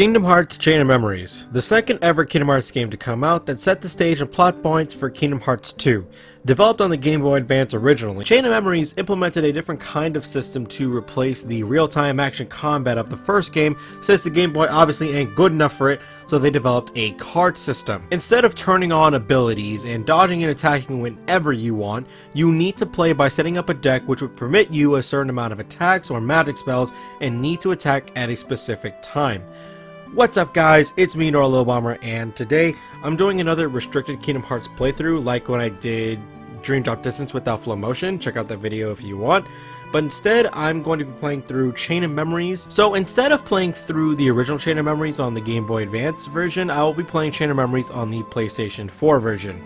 Kingdom Hearts Chain of Memories, the second ever Kingdom Hearts game to come out that set the stage and plot points for Kingdom Hearts 2. Developed on the Game Boy Advance originally, Chain of Memories implemented a different kind of system to replace the real-time action combat of the first game, since the Game Boy obviously ain't good enough for it, so they developed a card system. Instead of turning on abilities and dodging and attacking whenever you want, you need to play by setting up a deck which would permit you a certain amount of attacks or magic spells and need to attack at a specific time. What's up guys, it's me, Nora Little Bomber, and today I'm doing another restricted Kingdom Hearts playthrough like when I did Dream Drop Distance without flow motion. Check out that video if you want. But instead, I'm going to be playing through Chain of Memories. So instead of playing through the original Chain of Memories on the Game Boy Advance version, I will be playing Chain of Memories on the PlayStation 4 version.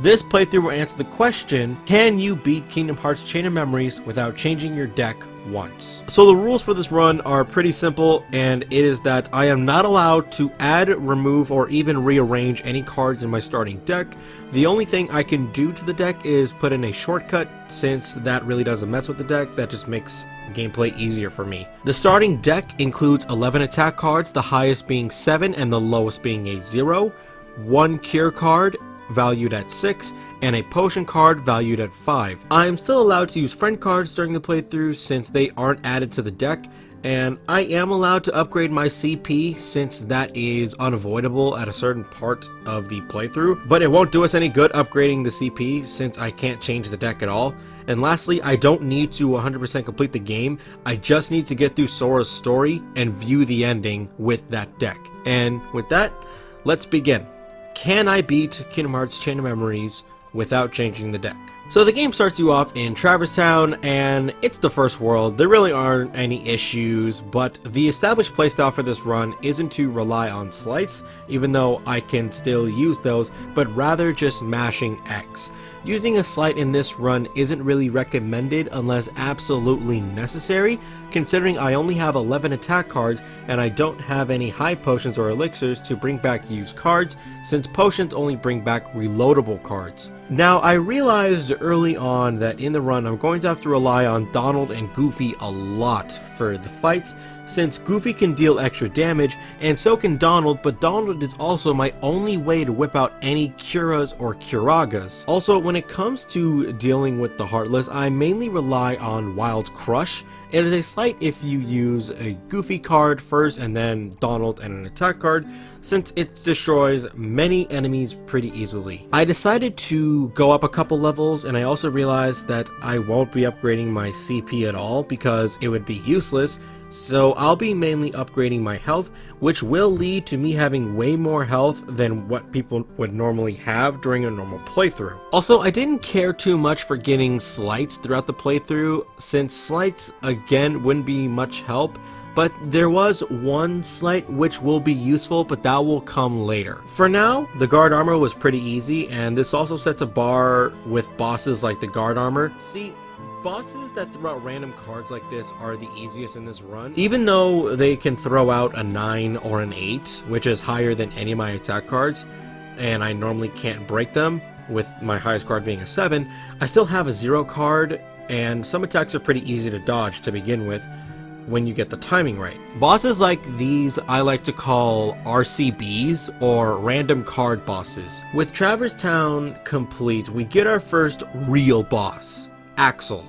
This playthrough will answer the question, can you beat Kingdom Hearts Chain of Memories without changing your deck once? So the rules for this run are pretty simple, and it is that I am not allowed to add, remove, or even rearrange any cards in my starting deck. The only thing I can do to the deck is put in a shortcut, since that really doesn't mess with the deck, that just makes gameplay easier for me. The starting deck includes 11 attack cards, the highest being 7 and the lowest being a 0, 1 cure card valued at 6, and a potion card valued at 5. I am still allowed to use friend cards during the playthrough since they aren't added to the deck, and I am allowed to upgrade my CP since that is unavoidable at a certain part of the playthrough, but it won't do us any good upgrading the CP since I can't change the deck at all. And lastly, I don't need to 100% complete the game, I just need to get through Sora's story and view the ending with that deck. And with that, let's begin. Can I beat Kingdom Hearts Chain of Memories without changing the deck? So the game starts you off in Traverse Town, and it's the first world. There really aren't any issues, but the established playstyle for this run isn't to rely on slides, even though I can still use those, but rather just mashing X. Using a slide in this run isn't really recommended unless absolutely necessary, considering I only have 11 attack cards and I don't have any high potions or elixirs to bring back used cards, since potions only bring back reloadable cards. Now, I realized early on that in the run I'm going to have to rely on Donald and Goofy a lot for the fights, since Goofy can deal extra damage and so can Donald, but Donald is also my only way to whip out any Curas or Curagas. Also, when it comes to dealing with the Heartless, I mainly rely on Wild Crush. It is a slight if you use a Goofy card first and then Donald and an attack card, since it destroys many enemies pretty easily. I decided to go up a couple levels, and I also realized that I won't be upgrading my CP at all because it would be useless, so I'll be mainly upgrading my health, which will lead to me having way more health than what people would normally have during a normal playthrough. Also, I didn't care too much for getting slights throughout the playthrough, since slights again wouldn't be much help, but there was one slight which will be useful, but that will come later. For now, the guard armor was pretty easy, and this also sets a bar with bosses like the guard armor. See, bosses that throw out random cards like this are the easiest in this run. Even though they can throw out a 9 or an 8, which is higher than any of my attack cards, and I normally can't break them, with my highest card being a 7, I still have a 0 card, and some attacks are pretty easy to dodge to begin with when you get the timing right. Bosses like these I like to call RCBs, or random card bosses. With Traverse Town complete, we get our first real boss, Axel.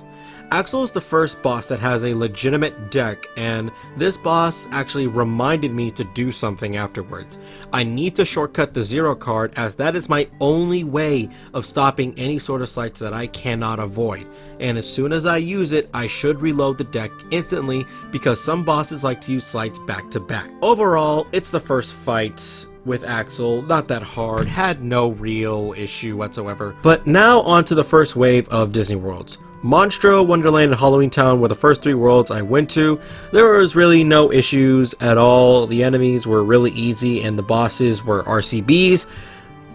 Axel is the first boss that has a legitimate deck, and this boss actually reminded me to do something afterwards. I need to shortcut the 0 card, as that is my only way of stopping any sort of slights that I cannot avoid, and as soon as I use it, I should reload the deck instantly, because some bosses like to use slights back to back. Overall, it's the first fight with Axel, not that hard, had no real issue whatsoever. But now on to the first wave of Disney Worlds. Monstro, Wonderland, and Halloween Town were the first 3 worlds I went to. There was really no issues at all. The enemies were really easy and the bosses were RCBs,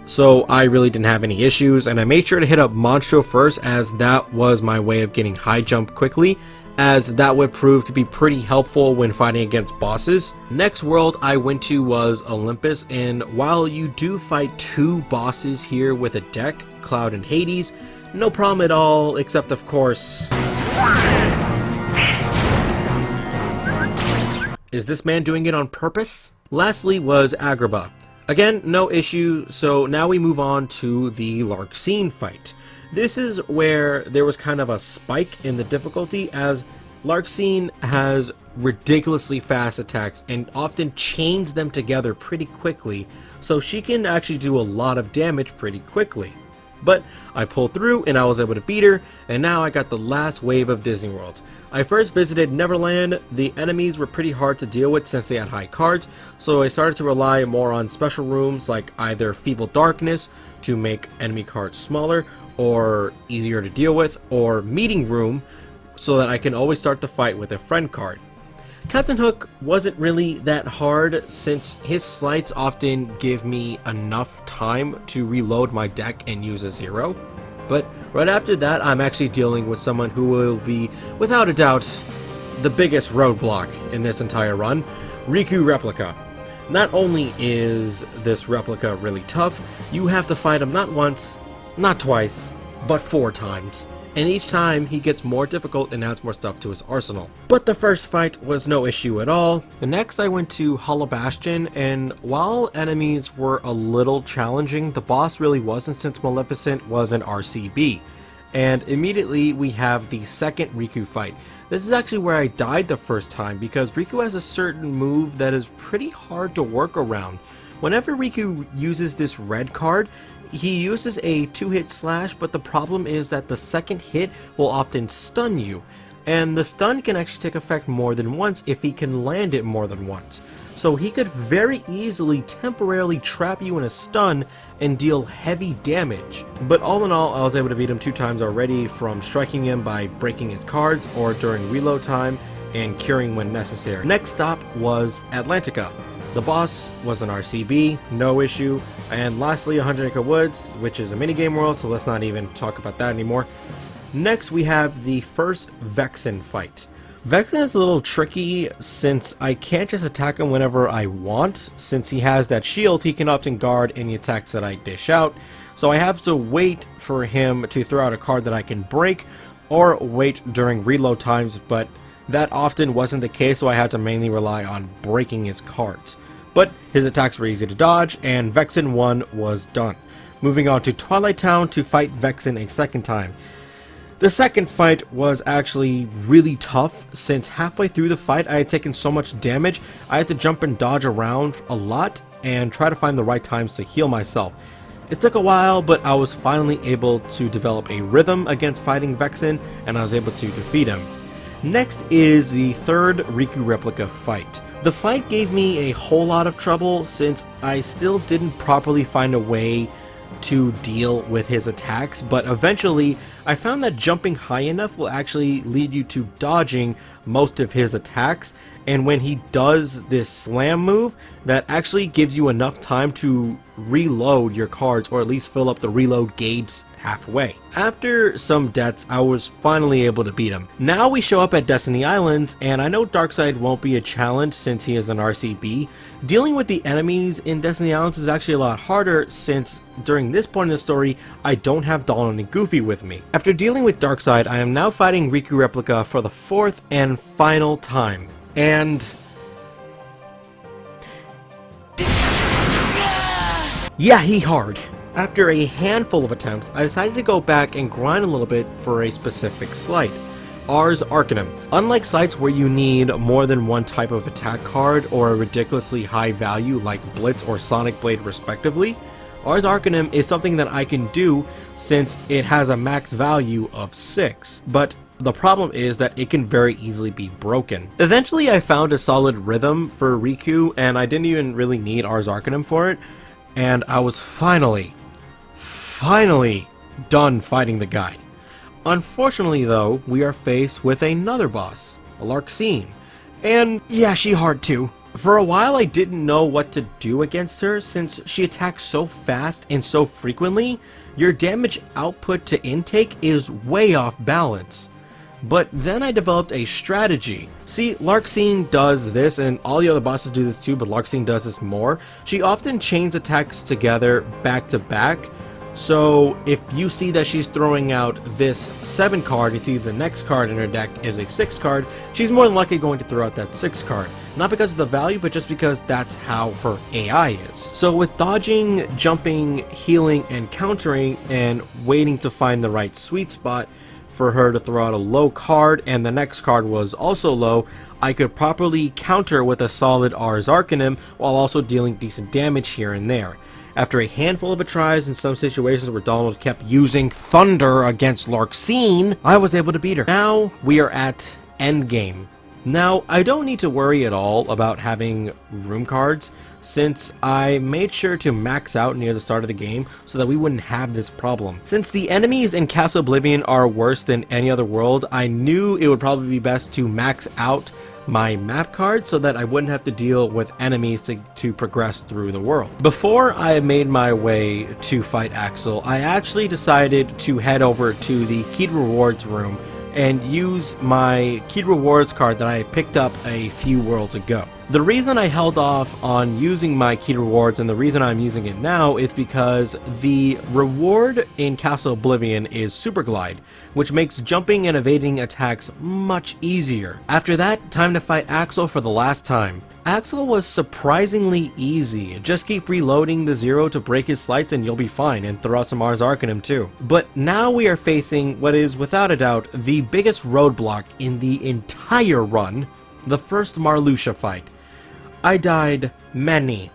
so I really didn't have any issues, and I made sure to hit up Monstro first, as that was my way of getting high jump quickly, as that would prove to be pretty helpful when fighting against bosses. Next world I went to was Olympus, and while you do fight 2 bosses here with a deck, Cloud and Hades, no problem at all, except of course... Is this man doing it on purpose? Lastly was Agrabah. Again, no issue, so now we move on to the Lark Scene fight. This is where there was kind of a spike in the difficulty, as Lark Scene has ridiculously fast attacks and often chains them together pretty quickly, so she can actually do a lot of damage pretty quickly. But I pulled through and I was able to beat her, and now I got the last wave of Disney World. I first visited Neverland. The enemies were pretty hard to deal with since they had high cards, so I started to rely more on special rooms like either Feeble Darkness to make enemy cards smaller or easier to deal with, or Meeting Room so that I can always start the fight with a friend card. Captain Hook wasn't really that hard since his slides often give me enough time to reload my deck and use a 0. But right after that, I'm actually dealing with someone who will be, without a doubt, the biggest roadblock in this entire run, Riku Replica. Not only is this replica really tough, you have to fight him not once, not twice, but 4 times. And each time he gets more difficult and adds more stuff to his arsenal. But the first fight was no issue at all. The next I went to Hollow Bastion, and while enemies were a little challenging, the boss really wasn't, since Maleficent was an RCB. And immediately we have the second Riku fight. This is actually where I died the first time, because Riku has a certain move that is pretty hard to work around. Whenever Riku uses this red card, he uses a 2-hit slash, but the problem is that the second hit will often stun you, and the stun can actually take effect more than once if he can land it more than once. So he could very easily temporarily trap you in a stun and deal heavy damage. But all in all, I was able to beat him 2 times already, from striking him by breaking his cards or during reload time, and curing when necessary. Next stop was Atlantica. The boss was an RCB, no issue, and lastly 100 Acre Woods, which is a minigame world, so let's not even talk about that anymore. Next we have the first Vexen fight. Vexen is a little tricky since I can't just attack him whenever I want. Since he has that shield, he can often guard any attacks that I dish out, so I have to wait for him to throw out a card that I can break, or wait during reload times, but that often wasn't the case, so I had to mainly rely on breaking his cards. But his attacks were easy to dodge, and Vexen 1 was done. Moving on to Twilight Town to fight Vexen a second time. The second fight was actually really tough, since halfway through the fight I had taken so much damage, I had to jump and dodge around a lot and try to find the right times to heal myself. It took a while, but I was finally able to develop a rhythm against fighting Vexen, and I was able to defeat him. Next is the third Riku Replica fight. The fight gave me a whole lot of trouble, since I still didn't properly find a way to deal with his attacks, but eventually I found that jumping high enough will actually lead you to dodging most of his attacks, and when he does this slam move, that actually gives you enough time to reload your cards, or at least fill up the reload gauge halfway. After some deaths, I was finally able to beat him. Now we show up at Destiny Islands, and I know Darkseid won't be a challenge since he is an RCB. Dealing with the enemies in Destiny Islands is actually a lot harder, since during this point in the story, I don't have Donald and Goofy with me. After dealing with Darkseid, I am now fighting Riku Replica for the 4th and final time. And yeah, he hard. After a handful of attempts, I decided to go back and grind a little bit for a specific slight, Ars Arcanum. Unlike slights where you need more than one type of attack card or a ridiculously high value like Blitz or Sonic Blade respectively, Ars Arcanum is something that I can do since it has a max value of 6, but the problem is that it can very easily be broken. Eventually I found a solid rhythm for Riku, and I didn't even really need Ars Arcanum for it, and I was finally done fighting the guy. Unfortunately though, we are faced with another boss, Lark Scene, and yeah, she hard too. For a while I didn't know what to do against her, since she attacks so fast and so frequently, your damage output to intake is way off balance. But then I developed a strategy. See, Lark Scene does this, and all the other bosses do this too, but Lark Scene does this more. She often chains attacks together back to back, So if you see that she's throwing out this 7 card, you see the next card in her deck is a 6 card, she's more than likely going to throw out that 6 card. Not because of the value, but just because that's how her AI is. So with dodging, jumping, healing, and countering, and waiting to find the right sweet spot for her to throw out a low card, and the next card was also low, I could properly counter with a solid Ars Arcanum while also dealing decent damage here and there. After a handful of tries in some situations where Donald kept using Thunder against Lark Scene, I was able to beat her. Now we are at Endgame. Now, I don't need to worry at all about having room cards, since I made sure to max out near the start of the game so that we wouldn't have this problem. Since the enemies in Castle Oblivion are worse than any other world, I knew it would probably be best to max out my map card so that I wouldn't have to deal with enemies to progress through the world. Before I made my way to fight Axel, I actually decided to head over to the Keyed Rewards room and use my Keyed Rewards card that I picked up a few worlds ago. The reason I held off on using my Keyed Rewards, and the reason I'm using it now, is because the reward in Castle Oblivion is Super Glide, which makes jumping and evading attacks much easier. After that, time to fight Axel for the last time. Axel was surprisingly easy. Just keep reloading the 0 to break his sleights and you'll be fine, and throw out some Ars Arcanum too. But now we are facing what is without a doubt the biggest roadblock in the entire run, the first Marluxia fight. I died many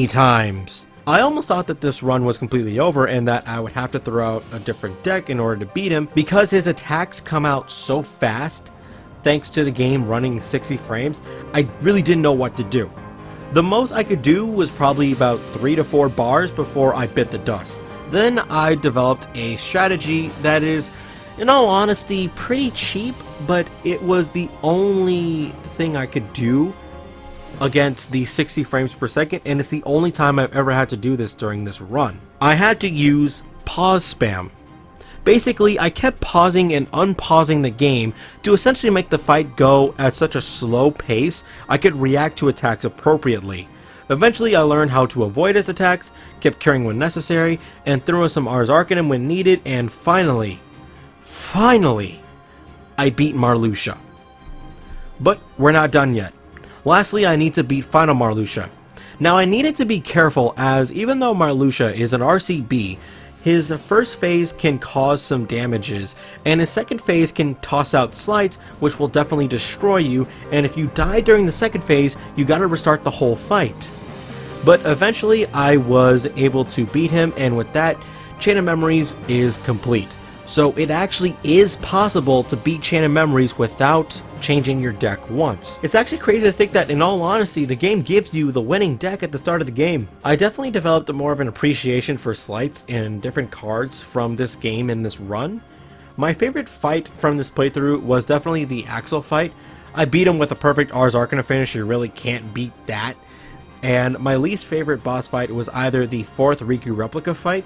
times. I almost thought that this run was completely over and that I would have to throw out a different deck in order to beat him, because his attacks come out so fast thanks to the game running 60 frames. I really didn't know what to do. The most I could do was probably about 3 to 4 bars before I bit the dust. Then I developed a strategy that is, in all honesty, pretty cheap, but it was the only thing I could do against the 60 frames per second, and it's the only time I've ever had to do this during this run. I had to use pause spam. Basically, I kept pausing and unpausing the game to essentially make the fight go at such a slow pace I could react to attacks appropriately. Eventually, I learned how to avoid his attacks, kept carrying when necessary, and threw in some Ars Arcanum when needed, and finally, I beat Marluxia. But we're not done yet. Lastly, I need to beat Final Marluxia. Now, I needed to be careful, as even though Marluxia is an RCB, his first phase can cause some damages, and his second phase can toss out slights, which will definitely destroy you, and if you die during the second phase, you gotta restart the whole fight. But eventually, I was able to beat him, and with that, Chain of Memories is complete. So it actually is possible to beat Chain of Memories without changing your deck once. It's actually crazy to think that, in all honesty, the game gives you the winning deck at the start of the game. I definitely developed more of an appreciation for sleights and different cards from this game in this run. My favorite fight from this playthrough was definitely the Axel fight. I beat him with a perfect Ars Arcanum finish, you really can't beat that. And my least favorite boss fight was either the 4th Riku Replica fight,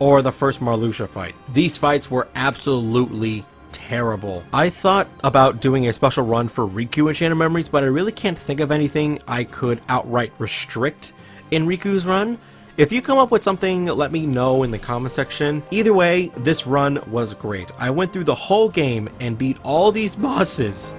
or the first Marluxia fight. These fights were absolutely terrible. I thought about doing a special run for Riku in Chain of Memories, but I really can't think of anything I could outright restrict in Riku's run. If you come up with something, let me know in the comment section. Either way, this run was great. I went through the whole game and beat all these bosses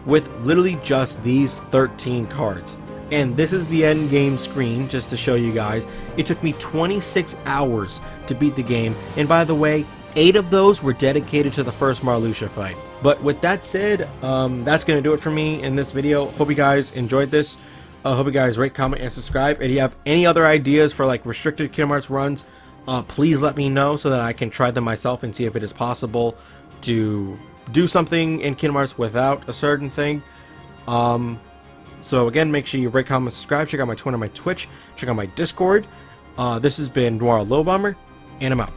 with literally just these 13 cards. And this is the end game screen, just to show you guys. It took me 26 hours to beat the game, and by the way, 8 of those were dedicated to the first Marluxia fight. But with that said, that's going to do it for me in this video. Hope you guys enjoyed this. Hope you guys rate, comment, and subscribe. And if you have any other ideas for like restricted Kingdom Hearts runs, please let me know so that I can try them myself and see if it is possible to do something in Kingdom Hearts without a certain thing. So again, make sure you rate, comment, subscribe, check out my Twitter, my Twitch, check out my Discord. This has been Noir Low Bomber, and I'm out.